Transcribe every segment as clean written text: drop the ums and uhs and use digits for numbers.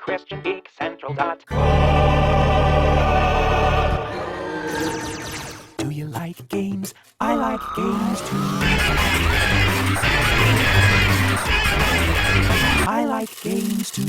christiangeekcentral.com. Do you like games? I like games too. I like games too.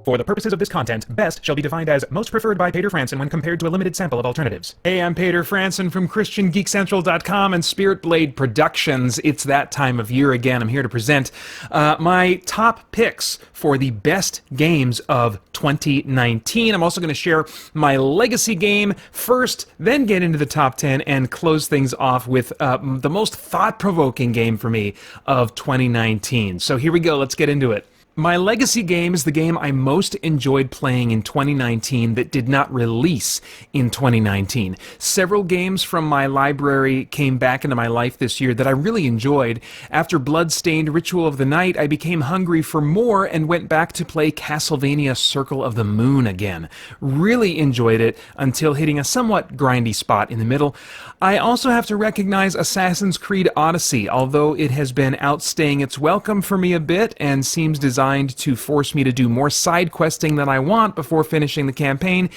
For the purposes of this content, best shall be defined as most preferred by Pater Franson when compared to a limited sample of alternatives. Hey, I'm Pater Franson from christiangeekcentral.com and Spirit Blade Productions. It's that time of year again. I'm here to present my top picks for the best games of 2019. I'm also going to share my legacy game first, then get into the top 10 and close things off with the most thought-provoking game for me of 2019. So here we go. Let's get into it. My legacy game is the game I most enjoyed playing in 2019 that did not release in 2019. Several games from my library came back into my life this year that I really enjoyed. After Bloodstained Ritual of the Night, I became hungry for more and went back to play Castlevania Circle of the Moon again. Really enjoyed it until hitting a somewhat grindy spot in the middle. I also have to recognize Assassin's Creed Odyssey, although it has been outstaying its welcome for me a bit and seems designed to force me to do more side questing than I want before finishing the campaign.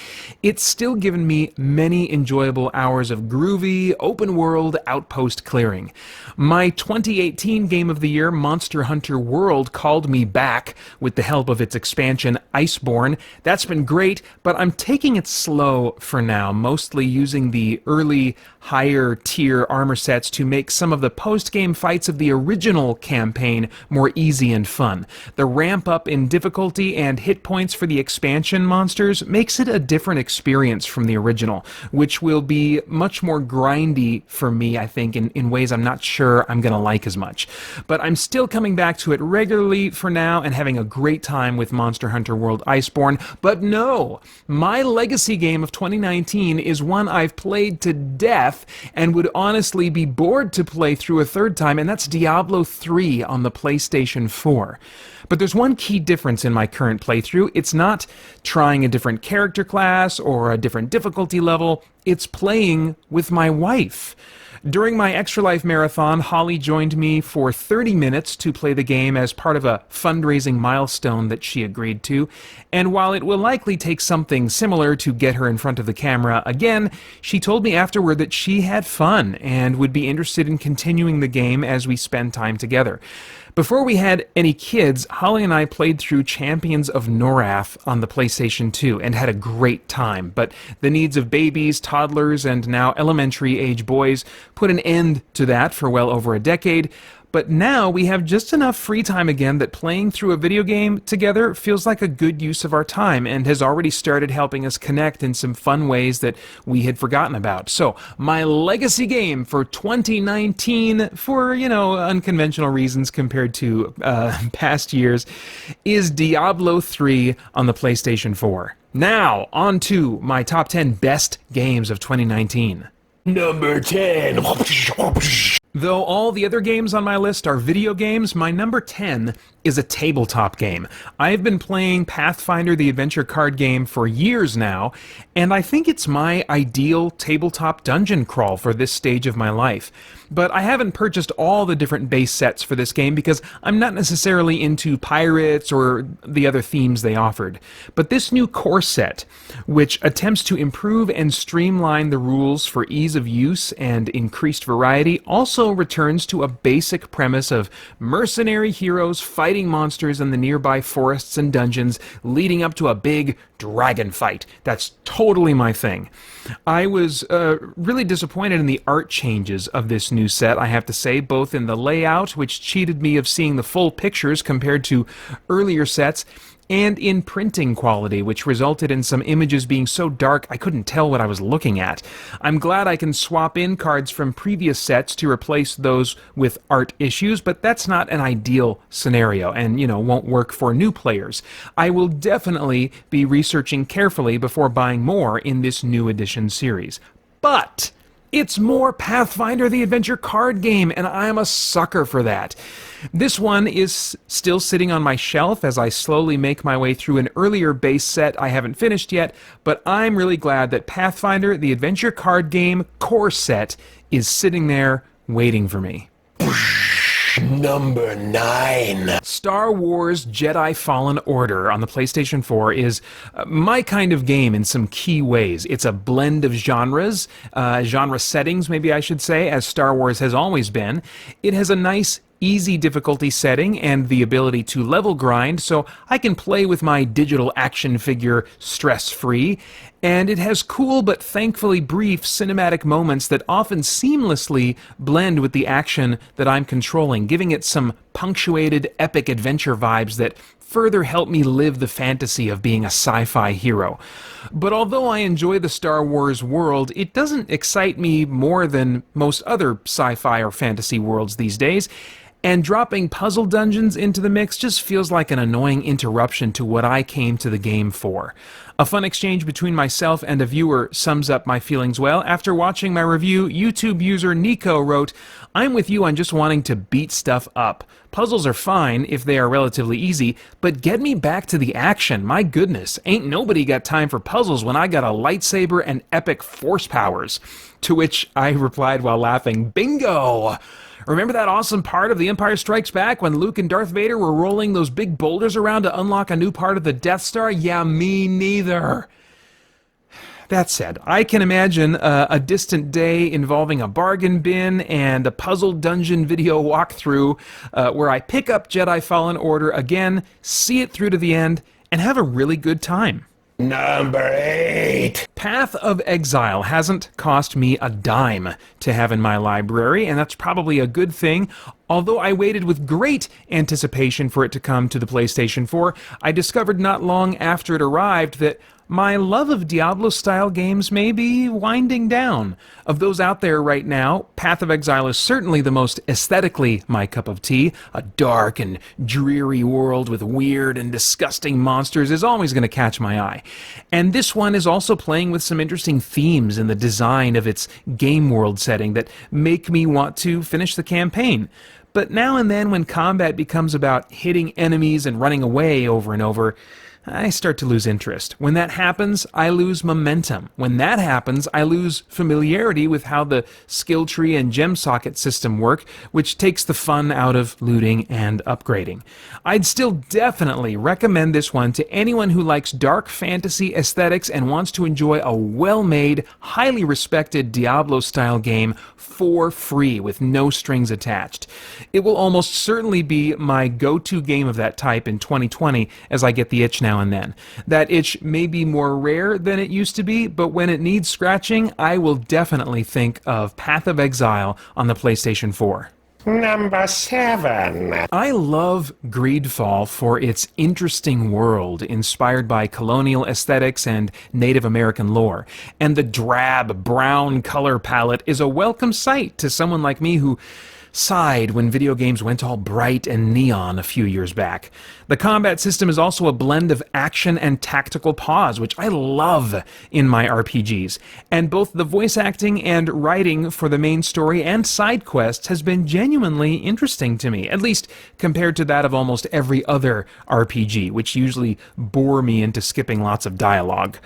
It's still given me many enjoyable hours of groovy, open-world outpost clearing. My 2018 Game of the Year, Monster Hunter World, called me back with the help of its expansion, Iceborne. That's been great, but I'm taking it slow for now, mostly using the early higher tier armor sets to make some of the post-game fights of the original campaign more easy and fun. The ramp up in difficulty and hit points for the expansion monsters makes it a different experience from the original, which will be much more grindy for me, I think, in ways I'm not sure I'm going to like as much. But I'm still coming back to it regularly for now and having a great time with Monster Hunter World Iceborne. But no, my legacy game of 2019 is one I've played to death and would honestly be bored to play through a third time, and that's Diablo 3 on the PlayStation 4. But there's one key difference in my current playthrough. It's not trying a different character class or a different difficulty level. It's playing with my wife. During my Extra Life Marathon, Holly joined me for 30 minutes to play the game as part of a fundraising milestone that she agreed to, and while it will likely take something similar to get her in front of the camera again, she told me afterward that she had fun and would be interested in continuing the game as we spend time together. Before we had any kids, Holly and I played through Champions of Norath on the PlayStation 2 and had a great time, but the needs of babies, toddlers, and now elementary-age boys put an end to that for well over a decade. But now we have just enough free time again that playing through a video game together feels like a good use of our time and has already started helping us connect in some fun ways that we had forgotten about. So, my legacy game for 2019, for, unconventional reasons compared to past years, is Diablo 3 on the PlayStation 4. Now, on to my top 10 best games of 2019. Number 10. Though all the other games on my list are video games, my number 10 is a tabletop game. I've been playing Pathfinder the Adventure card game for years now, and I think it's my ideal tabletop dungeon crawl for this stage of my life. But I haven't purchased all the different base sets for this game because I'm not necessarily into pirates or the other themes they offered. But this new core set, which attempts to improve and streamline the rules for ease of use and increased variety, also returns to a basic premise of mercenary heroes fighting monsters in the nearby forests and dungeons, leading up to a big dragon fight. That's totally my thing. I was really disappointed in the art changes of this new set, I have to say, both in the layout, which cheated me of seeing the full pictures compared to earlier sets, and in printing quality, which resulted in some images being so dark I couldn't tell what I was looking at. I'm glad I can swap in cards from previous sets to replace those with art issues, but that's not an ideal scenario and, won't work for new players. I will definitely be researching carefully before buying more in this new edition series. But it's more Pathfinder the Adventure card game, and I'm a sucker for that. This one is still sitting on my shelf as I slowly make my way through an earlier base set I haven't finished yet, but I'm really glad that Pathfinder the Adventure card game core set is sitting there waiting for me. Number 9. Star Wars Jedi Fallen Order on the PlayStation 4 is my kind of game in some key ways. It's a blend of genres, genre settings, maybe I should say, as Star Wars has always been. It has a nice, easy difficulty setting and the ability to level grind, so I can play with my digital action figure stress-free. And it has cool but thankfully brief cinematic moments that often seamlessly blend with the action that I'm controlling, giving it some punctuated epic adventure vibes that further help me live the fantasy of being a sci-fi hero. But although I enjoy the Star Wars world, it doesn't excite me more than most other sci-fi or fantasy worlds these days. And dropping puzzle dungeons into the mix just feels like an annoying interruption to what I came to the game for. A fun exchange between myself and a viewer sums up my feelings well. After watching my review, YouTube user Nico wrote, "I'm with you on just wanting to beat stuff up. Puzzles are fine if they are relatively easy, but get me back to the action. My goodness, ain't nobody got time for puzzles when I got a lightsaber and epic force powers." To which I replied while laughing, "Bingo! Remember that awesome part of The Empire Strikes Back when Luke and Darth Vader were rolling those big boulders around to unlock a new part of the Death Star? Yeah, me neither." That said, I can imagine a distant day involving a bargain bin and a puzzle dungeon video walkthrough where I pick up Jedi Fallen Order again, see it through to the end, and have a really good time. Number 8. Path of Exile hasn't cost me a dime to have in my library, and that's probably a good thing. Although I waited with great anticipation for it to come to the PlayStation 4, I discovered not long after it arrived that my love of Diablo-style games may be winding down. Of those out there right now, Path of Exile is certainly the most aesthetically my cup of tea. A dark and dreary world with weird and disgusting monsters is always going to catch my eye. And this one is also playing with some interesting themes in the design of its game world setting that make me want to finish the campaign. But now and then when combat becomes about hitting enemies and running away over and over, I start to lose interest. When that happens, I lose momentum. When that happens, I lose familiarity with how the skill tree and gem socket system work, which takes the fun out of looting and upgrading. I'd still definitely recommend this one to anyone who likes dark fantasy aesthetics and wants to enjoy a well-made, highly respected Diablo-style game for free with no strings attached. It will almost certainly be my go-to game of that type in 2020 as I get the itch now and then. That itch may be more rare than it used to be, but when it needs scratching, I will definitely think of Path of Exile on the PlayStation 4. Number 7. I love Greedfall for its interesting world, inspired by colonial aesthetics and Native American lore. And the drab, brown color palette is a welcome sight to someone like me who sighed when video games went all bright and neon a few years back. The combat system is also a blend of action and tactical pause, which I love in my RPGs. And both the voice acting and writing for the main story and side quests has been genuinely interesting to me, at least compared to that of almost every other RPG, which usually bore me into skipping lots of dialogue.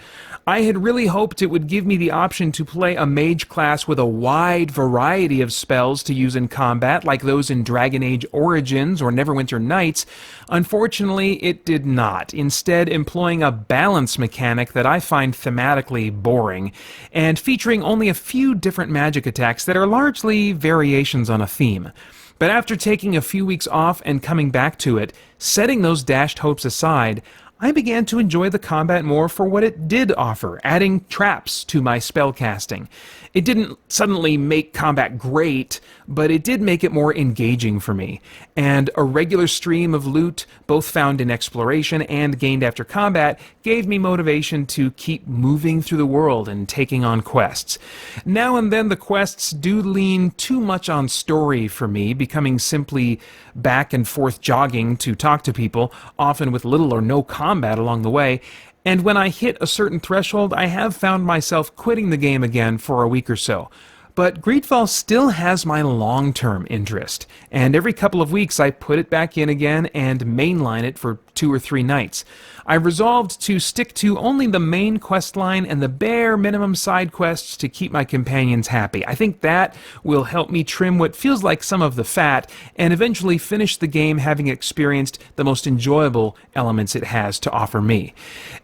I had really hoped it would give me the option to play a mage class with a wide variety of spells to use in combat, like those in Dragon Age Origins or Neverwinter Nights. Unfortunately, it did not, instead employing a balance mechanic that I find thematically boring, and featuring only a few different magic attacks that are largely variations on a theme. But after taking a few weeks off and coming back to it, setting those dashed hopes aside, I began to enjoy the combat more for what it did offer, adding traps to my spellcasting. It didn't suddenly make combat great, but it did make it more engaging for me. And a regular stream of loot, both found in exploration and gained after combat, gave me motivation to keep moving through the world and taking on quests. Now and then the quests do lean too much on story for me, becoming simply back and forth jogging to talk to people, often with little or no combat along the way. And when I hit a certain threshold, I have found myself quitting the game again for a week or so. But Greedfall still has my long-term interest, and every couple of weeks I put it back in again and mainline it for 2 or 3 nights. I've resolved to stick to only the main quest line and the bare minimum side quests to keep my companions happy. I think that will help me trim what feels like some of the fat and eventually finish the game having experienced the most enjoyable elements it has to offer me.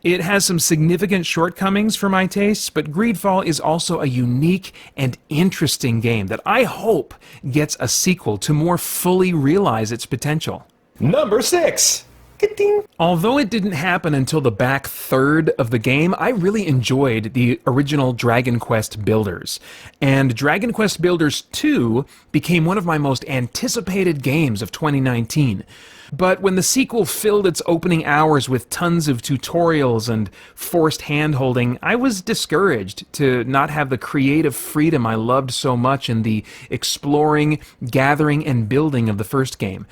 It has some significant shortcomings for my tastes, but Greedfall is also a unique and interesting game that I hope gets a sequel to more fully realize its potential. Number 6. Ka-ding. Although it didn't happen until the back third of the game, I really enjoyed the original Dragon Quest Builders. And Dragon Quest Builders 2 became one of my most anticipated games of 2019. But when the sequel filled its opening hours with tons of tutorials and forced hand-holding, I was discouraged to not have the creative freedom I loved so much in the exploring, gathering, and building of the first game.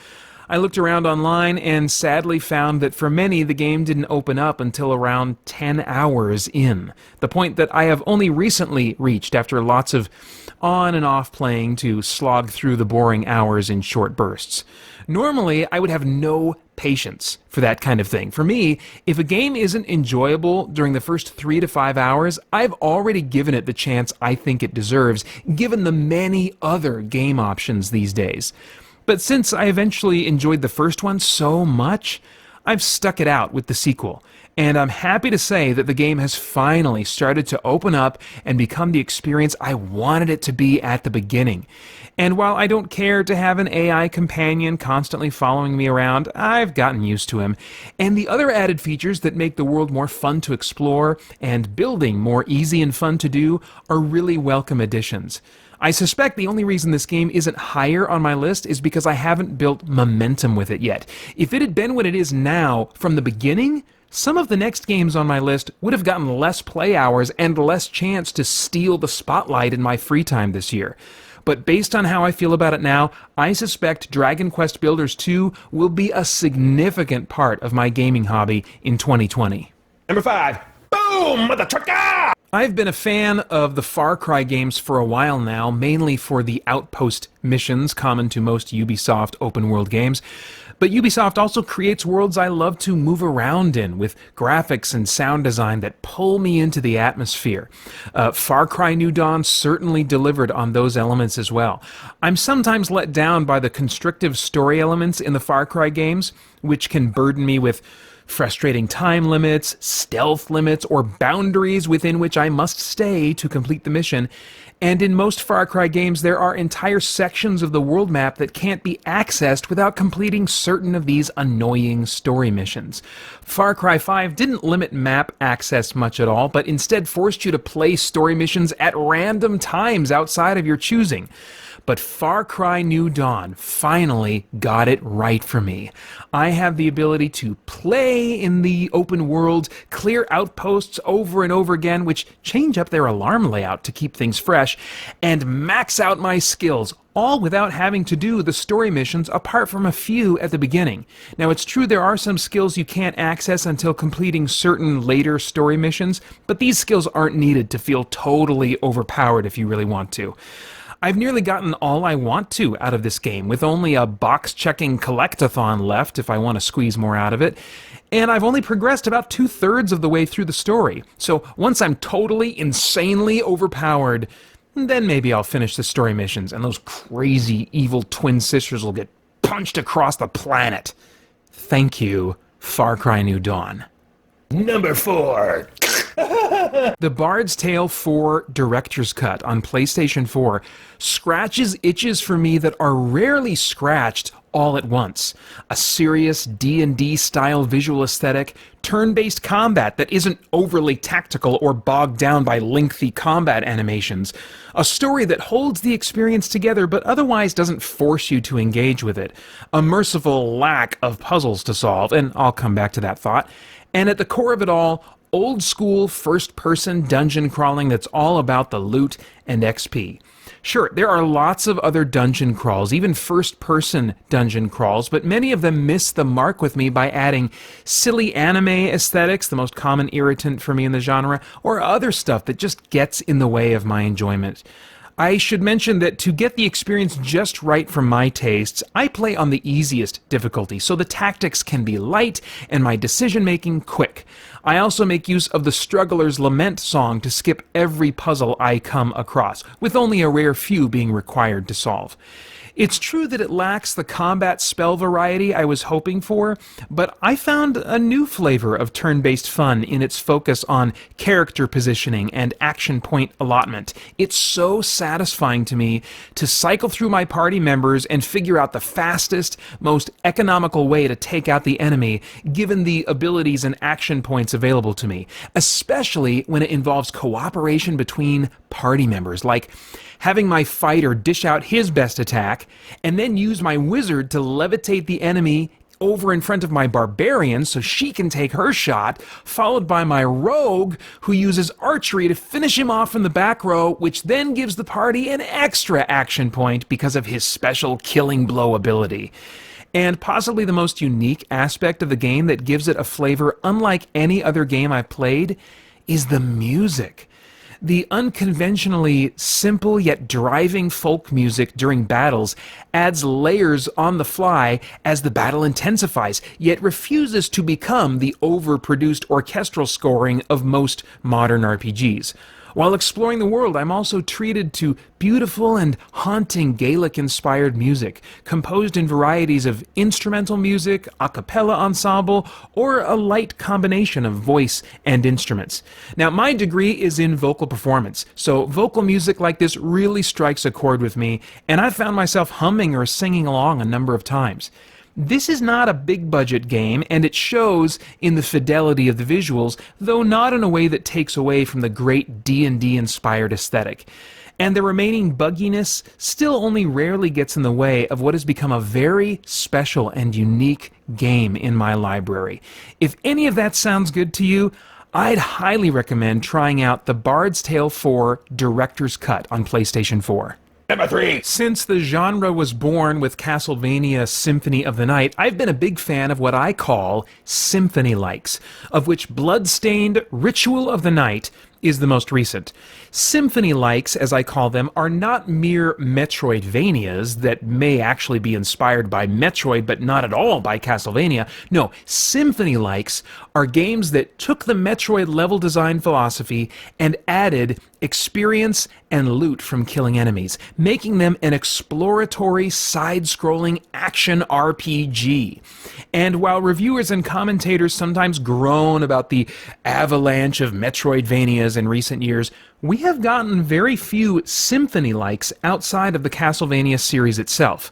I looked around online and sadly found that for many the game didn't open up until around 10 hours in, the point that I have only recently reached after lots of on and off playing to slog through the boring hours in short bursts. Normally, I would have no patience for that kind of thing. For me, if a game isn't enjoyable during the first 3 to 5 hours, I've already given it the chance I think it deserves, given the many other game options these days. But since I eventually enjoyed the first one so much, I've stuck it out with the sequel, and I'm happy to say that the game has finally started to open up and become the experience I wanted it to be at the beginning. And while I don't care to have an AI companion constantly following me around, I've gotten used to him, and the other added features that make the world more fun to explore and building more easy and fun to do are really welcome additions. I suspect the only reason this game isn't higher on my list is because I haven't built momentum with it yet. If it had been what it is now from the beginning, some of the next games on my list would have gotten less play hours and less chance to steal the spotlight in my free time this year. But based on how I feel about it now, I suspect Dragon Quest Builders 2 will be a significant part of my gaming hobby in 2020. Number 5. Boom, mother trucker! I've been a fan of the Far Cry games for a while now, mainly for the outpost missions common to most Ubisoft open-world games. But Ubisoft also creates worlds I love to move around in, with graphics and sound design that pull me into the atmosphere. Far Cry New Dawn certainly delivered on those elements as well. I'm sometimes let down by the constrictive story elements in the Far Cry games, which can burden me with frustrating time limits, stealth limits, or boundaries within which I must stay to complete the mission. And in most Far Cry games, there are entire sections of the world map that can't be accessed without completing certain of these annoying story missions. Far Cry 5 didn't limit map access much at all, but instead forced you to play story missions at random times outside of your choosing. But Far Cry New Dawn finally got it right for me. I have the ability to play in the open world, clear outposts over and over again, which change up their alarm layout to keep things fresh, and max out my skills, all without having to do the story missions apart from a few at the beginning. Now, it's true there are some skills you can't access until completing certain later story missions, but these skills aren't needed to feel totally overpowered if you really want to. I've nearly gotten all I want to out of this game, with only a box-checking collectathon left if I want to squeeze more out of it, and I've only progressed about 2/3 of the way through the story. So once I'm totally, insanely overpowered, then maybe I'll finish the story missions, and those crazy evil twin sisters will get punched across the planet. Thank you, Far Cry New Dawn. Number 4. The Bard's Tale 4 Director's Cut on PlayStation 4 scratches itches for me that are rarely scratched all at once. A serious D&D style visual aesthetic, turn-based combat that isn't overly tactical or bogged down by lengthy combat animations, a story that holds the experience together but otherwise doesn't force you to engage with it, a merciful lack of puzzles to solve, and I'll come back to that thought, and at the core of it all, old-school first-person dungeon crawling that's all about the loot and XP. Sure, there are lots of other dungeon crawls, even first-person dungeon crawls, but many of them miss the mark with me by adding silly anime aesthetics, the most common irritant for me in the genre, or other stuff that just gets in the way of my enjoyment. I should mention that to get the experience just right for my tastes, I play on the easiest difficulty, so the tactics can be light and my decision-making quick. I also make use of the Struggler's Lament song to skip every puzzle I come across, with only a rare few being required to solve. It's true that it lacks the combat spell variety I was hoping for, but I found a new flavor of turn-based fun in its focus on character positioning and action point allotment. It's so satisfying to me to cycle through my party members and figure out the fastest, most economical way to take out the enemy, given the abilities and action points available to me, especially when it involves cooperation between party members, like having my fighter dish out his best attack, and then use my wizard to levitate the enemy over in front of my barbarian so she can take her shot, followed by my rogue who uses archery to finish him off in the back row, which then gives the party an extra action point because of his special killing blow ability. And possibly the most unique aspect of the game that gives it a flavor unlike any other game I've played is the music. The unconventionally simple yet driving folk music during battles adds layers on the fly as the battle intensifies, yet refuses to become the overproduced orchestral scoring of most modern RPGs. While exploring the world, I'm also treated to beautiful and haunting Gaelic-inspired music, composed in varieties of instrumental music, a cappella ensemble, or a light combination of voice and instruments. Now, my degree is in vocal performance, so vocal music like this really strikes a chord with me, and I've found myself humming or singing along a number of times. This is not a big-budget game, and it shows in the fidelity of the visuals, though not in a way that takes away from the great D&D-inspired aesthetic. And the remaining bugginess still only rarely gets in the way of what has become a very special and unique game in my library. If any of that sounds good to you, I'd highly recommend trying out The Bard's Tale 4 Director's Cut on PlayStation 4. Number 3. Since the genre was born with Castlevania Symphony of the Night, I've been a big fan of what I call symphony-likes, of which Bloodstained Ritual of the Night is the most recent. Symphony-likes, as I call them, are not mere Metroidvanias that may actually be inspired by Metroid but not at all by Castlevania. No, Symphony-likes are games that took the Metroid level design philosophy and added experience and loot from killing enemies, making them an exploratory, side-scrolling action RPG. And while reviewers and commentators sometimes groan about the avalanche of Metroidvanias in recent years, we have gotten very few Symphony-likes outside of the Castlevania series itself.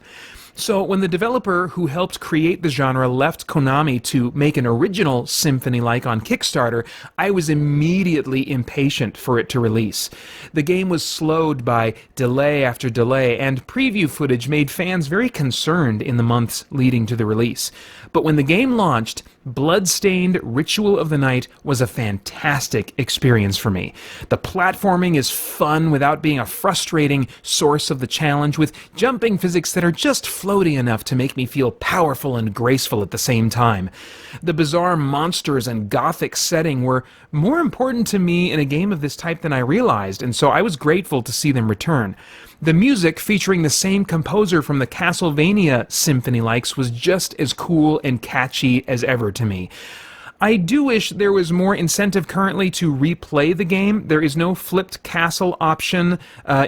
So when the developer who helped create the genre left Konami to make an original Symphony-like on Kickstarter, I was immediately impatient for it to release. The game was slowed by delay after delay, and preview footage made fans very concerned in the months leading to the release. But when the game launched, Bloodstained Ritual of the Night was a fantastic experience for me. The platforming is fun without being a frustrating source of the challenge, with jumping physics that are just floaty enough to make me feel powerful and graceful at the same time. The bizarre monsters and gothic setting were more important to me in a game of this type than I realized, and so I was grateful to see them return. The music, featuring the same composer from the Castlevania Symphony-likes, was just as cool and catchy as ever to me. I do wish there was more incentive currently to replay the game. There is no flipped castle option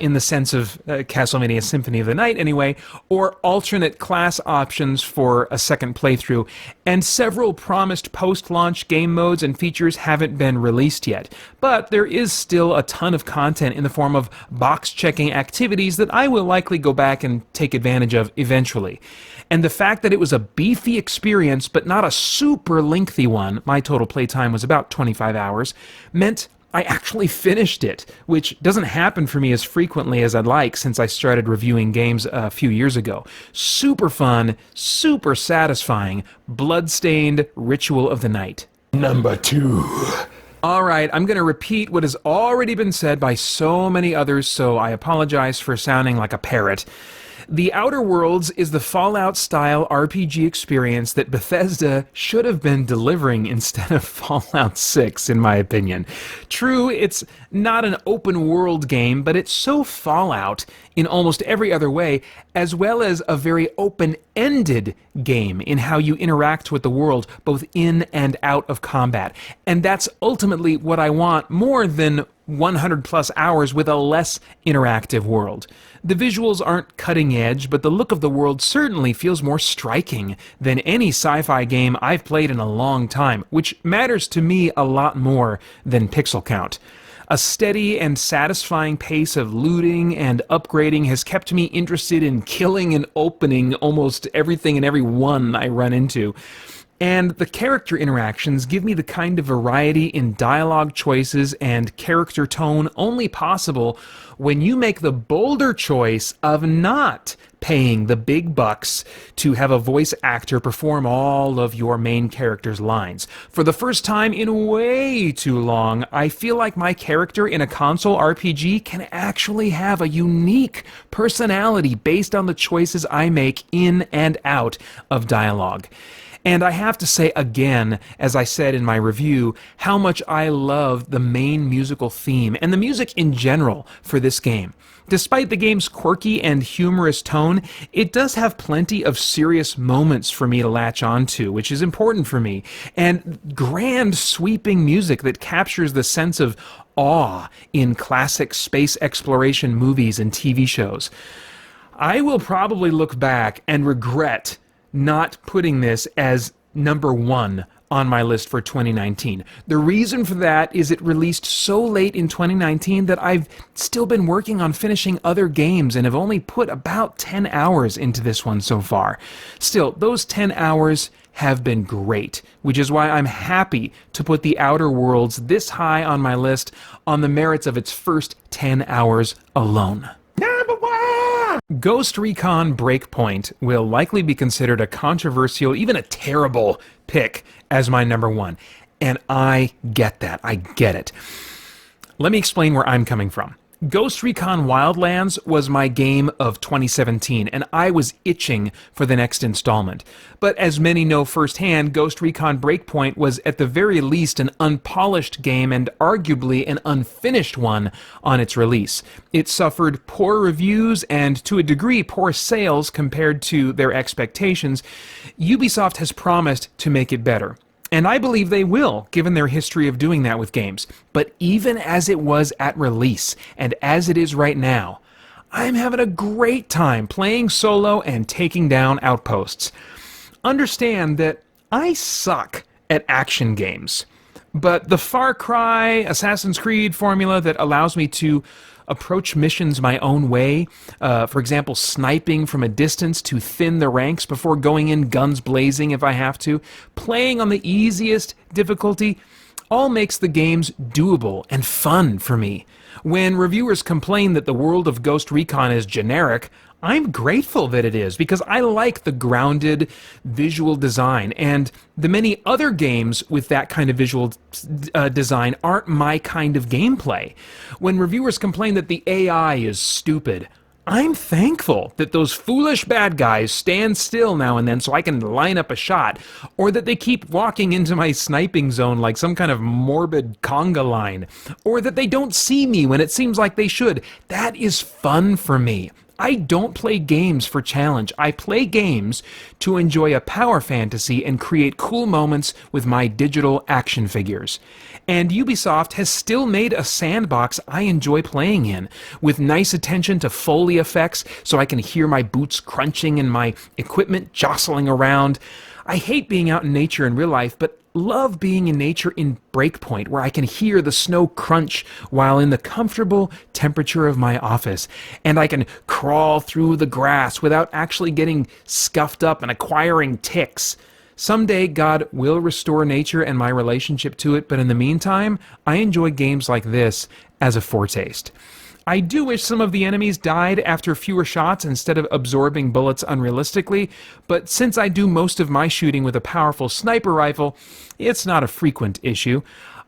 in the sense of Castlevania Symphony of the Night anyway, or alternate class options for a second playthrough, and several promised post-launch game modes and features haven't been released yet. But there is still a ton of content in the form of box-checking activities that I will likely go back and take advantage of eventually. And the fact that it was a beefy experience but not a super lengthy one, my total playtime was about 25 hours, meant I actually finished it, which doesn't happen for me as frequently as I'd like since I started reviewing games a few years ago. Super fun, super satisfying, Bloodstained Ritual of the Night. Number 2. Alright, I'm going to repeat what has already been said by so many others, so I apologize for sounding like a parrot. The Outer Worlds is the Fallout-style RPG experience that Bethesda should have been delivering instead of Fallout 6, in my opinion. True, it's not an open-world game, but it's so Fallout in almost every other way, as well as a very open-ended game in how you interact with the world, both in and out of combat. And that's ultimately what I want more than 100 plus hours with a less interactive world. The visuals aren't cutting edge, but the look of the world certainly feels more striking than any sci-fi game I've played in a long time, which matters to me a lot more than pixel count. A steady and satisfying pace of looting and upgrading has kept me interested in killing and opening almost everything and everyone I run into. And the character interactions give me the kind of variety in dialogue choices and character tone only possible when you make the bolder choice of not paying the big bucks to have a voice actor perform all of your main character's lines. For the first time in way too long, I feel like my character in a console RPG can actually have a unique personality based on the choices I make in and out of dialogue. And I have to say again, as I said in my review, how much I love the main musical theme and the music in general for this game. Despite the game's quirky and humorous tone, it does have plenty of serious moments for me to latch onto, which is important for me, and grand sweeping music that captures the sense of awe in classic space exploration movies and TV shows. I will probably look back and regret not putting this as number 1 on my list for 2019. The reason for that is it released so late in 2019 that I've still been working on finishing other games and have only put about 10 hours into this one so far. Still, those 10 hours have been great, which is why I'm happy to put The Outer Worlds this high on my list on the merits of its first 10 hours alone. Number 1! Ghost Recon Breakpoint will likely be considered a controversial, even a terrible pick as my number 1. And I get that. I get it. Let me explain where I'm coming from. Ghost Recon Wildlands was my game of 2017, and I was itching for the next installment. But as many know firsthand, Ghost Recon Breakpoint was at the very least an unpolished game and arguably an unfinished one on its release. It suffered poor reviews and, to a degree, poor sales compared to their expectations. Ubisoft has promised to make it better. And I believe they will, given their history of doing that with games. But even as it was at release, and as it is right now, I'm having a great time playing solo and taking down outposts. Understand that I suck at action games, but the Far Cry, Assassin's Creed formula that allows me to approach missions my own way, for example, sniping from a distance to thin the ranks before going in guns blazing if I have to, playing on the easiest difficulty, all makes the games doable and fun for me. When reviewers complain that the world of Ghost Recon is generic, I'm grateful that it is, because I like the grounded visual design, and the many other games with that kind of visual design aren't my kind of gameplay. When reviewers complain that the AI is stupid, I'm thankful that those foolish bad guys stand still now and then so I can line up a shot, or that they keep walking into my sniping zone like some kind of morbid conga line, or that they don't see me when it seems like they should. That is fun for me. I don't play games for challenge. I play games to enjoy a power fantasy and create cool moments with my digital action figures. And Ubisoft has still made a sandbox I enjoy playing in, with nice attention to Foley effects so I can hear my boots crunching and my equipment jostling around. I hate being out in nature in real life, but love being in nature in Breakpoint, where I can hear the snow crunch while in the comfortable temperature of my office, and I can crawl through the grass without actually getting scuffed up and acquiring ticks. Someday, God will restore nature and my relationship to it, but in the meantime, I enjoy games like this as a foretaste. I do wish some of the enemies died after fewer shots instead of absorbing bullets unrealistically, but since I do most of my shooting with a powerful sniper rifle, it's not a frequent issue.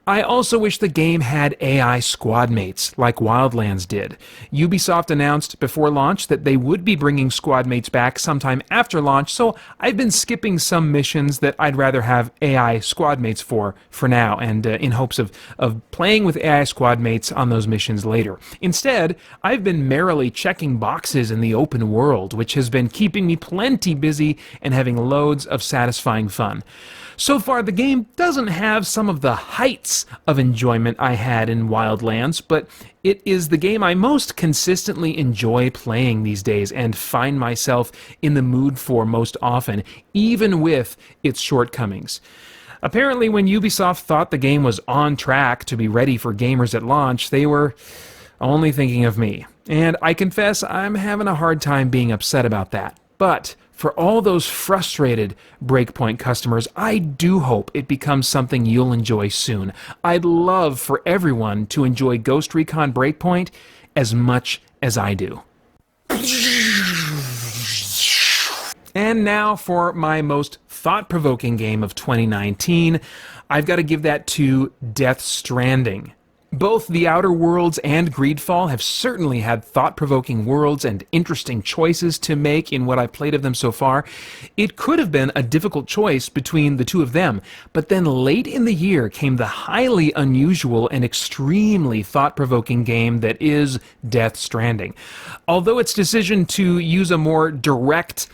I also wish the game had AI squad mates, like Wildlands did. Ubisoft announced before launch that they would be bringing squad mates back sometime after launch, so I've been skipping some missions that I'd rather have AI squad mates for now, and in hopes of playing with AI squad mates on those missions later. Instead, I've been merrily checking boxes in the open world, which has been keeping me plenty busy and having loads of satisfying fun. So far, the game doesn't have some of the heights of enjoyment I had in Wildlands, but it is the game I most consistently enjoy playing these days and find myself in the mood for most often, even with its shortcomings. Apparently, when Ubisoft thought the game was on track to be ready for gamers at launch, they were only thinking of me. And I confess I'm having a hard time being upset about that. But for all those frustrated Breakpoint customers, I do hope it becomes something you'll enjoy soon. I'd love for everyone to enjoy Ghost Recon Breakpoint as much as I do. And now for my most thought-provoking game of 2019, I've got to give that to Death Stranding. Both The Outer Worlds and Greedfall have certainly had thought-provoking worlds and interesting choices to make in what I've played of them so far. It could have been a difficult choice between the two of them, but then late in the year came the highly unusual and extremely thought-provoking game that is Death Stranding. Although its decision to use a more direct,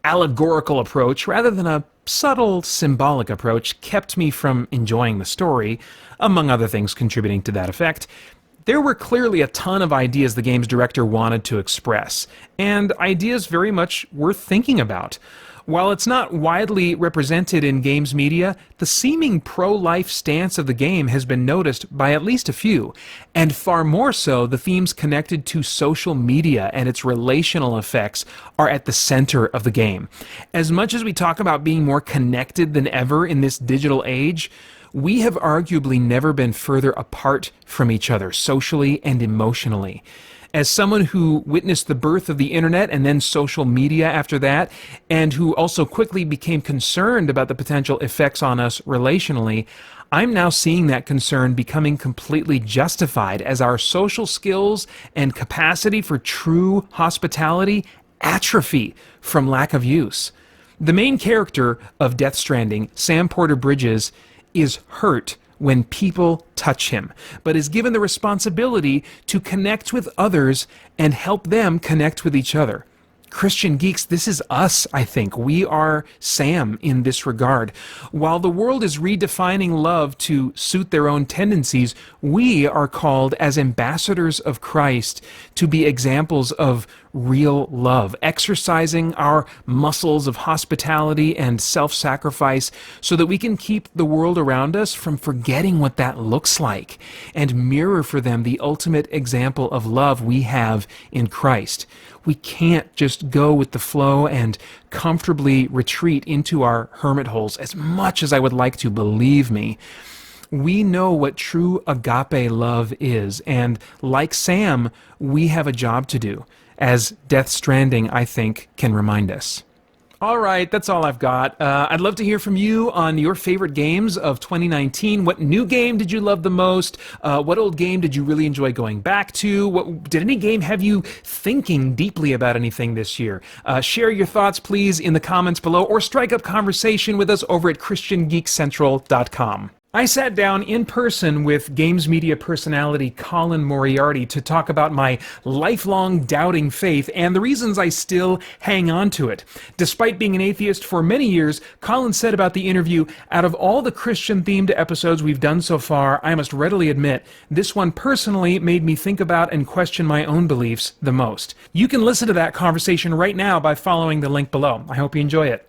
allegorical approach rather than a subtle, symbolic approach kept me from enjoying the story, among other things contributing to that effect, there were clearly a ton of ideas the game's director wanted to express, and ideas very much worth thinking about. While it's not widely represented in games media, the seeming pro-life stance of the game has been noticed by at least a few, and far more so the themes connected to social media and its relational effects are at the center of the game. As much as we talk about being more connected than ever in this digital age, we have arguably never been further apart from each other, socially and emotionally. As someone who witnessed the birth of the internet and then social media after that, and who also quickly became concerned about the potential effects on us relationally, I'm now seeing that concern becoming completely justified as our social skills and capacity for true hospitality atrophy from lack of use. The main character of Death Stranding, Sam Porter Bridges, is hurt when people touch him, but is given the responsibility to connect with others and help them connect with each other. Christian geeks, this is us, I think. We are Sam in this regard. While the world is redefining love to suit their own tendencies, we are called as ambassadors of Christ to be examples of real love, exercising our muscles of hospitality and self-sacrifice so that we can keep the world around us from forgetting what that looks like and mirror for them the ultimate example of love we have in Christ. We can't just go with the flow and comfortably retreat into our hermit holes as much as I would like to, believe me. We know what true agape love is, and like Sam, we have a job to do, as Death Stranding, I think, can remind us. All right, that's all I've got. I'd love to hear from you on your favorite games of 2019. What new game did you love the most? What old game did you really enjoy going back to? Did any game have you thinking deeply about anything this year? Share your thoughts, please, in the comments below, or strike up conversation with us over at christiangeekcentral.com. I sat down in person with games media personality Colin Moriarty to talk about my lifelong doubting faith and the reasons I still hang on to it. Despite being an atheist for many years, Colin said about the interview, "Out of all the Christian-themed episodes we've done so far, I must readily admit, this one personally made me think about and question my own beliefs the most." You can listen to that conversation right now by following the link below. I hope you enjoy it.